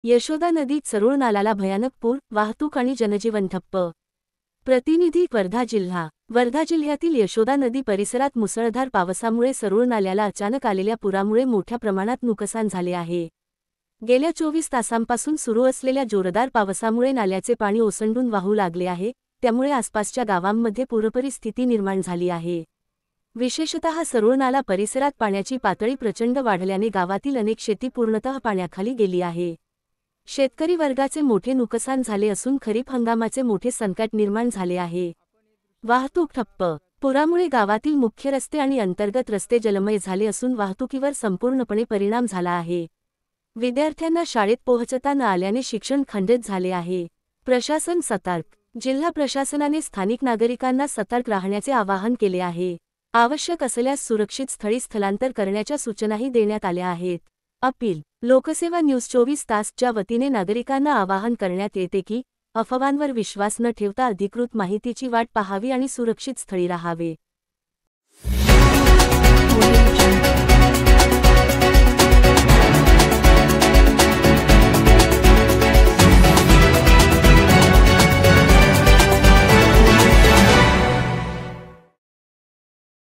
यशोदा नदीत सरूळ नाल्याला भयानक पूर, वाहतूक आणि जनजीवन ठप्प। प्रतिनिधी वर्धा जिल्हा। वर्धा जिल्ह्यातील यशोदा नदी परिसरात मुसळधार पावसामुळे सरूळ नाल्याला अचानक आलेल्या पुरामुळे मोठ्या प्रमाणात नुकसान झाले आहे। गेल्या 24 तासांपासून सुरू असलेल्या जोरदार पावसामुळे नाल्याचे पाणी ओसंडून वाहू लागले आहे, त्यामुळे आसपासच्या गावांमध्ये पूरपरिस्थिती निर्माण झाली आहे। विशेषतः सरूळ नाला परिसरात पाण्याची पातळी प्रचंड वाढल्याने गावातील अनेक शेती पूर्णतः पाण्याखाली गेली आहे। शेतकरी वर्गाचे मोठे नुकसान झाले असून खरीप हंगामाचे मोठे संकट निर्माण झाले आहे। वाहतूक ठप्प। पुरामुळे गावातील मुख्य रस्ते आणि अंतर्गत रस्ते जलमय झाले असून वाहतुकीवर संपूर्णपणे परिणाम झाला आहे। विद्यार्थ्यांना शाळेत पोहोचता न आल्याने शिक्षण खंडित झाले आहे। प्रशासन सतर्क। जिल्हा प्रशासनाने स्थानिक नागरिकांना सतर्क राहण्याचे आवाहन केले आहे। आवश्यक असल्यास सुरक्षित स्थळी स्थलांतर करण्याच्या सूचनाही देण्यात आल्या आहेत। अपील। लोकसेवा न्यूज 24 तासच्या वतीने नागरिकांना आवाहन करण्यात येते की अफवांवर विश्वास न ठेवता अधिकृत माहितीची वाट पाहावी आणि सुरक्षित स्थळी राहावे।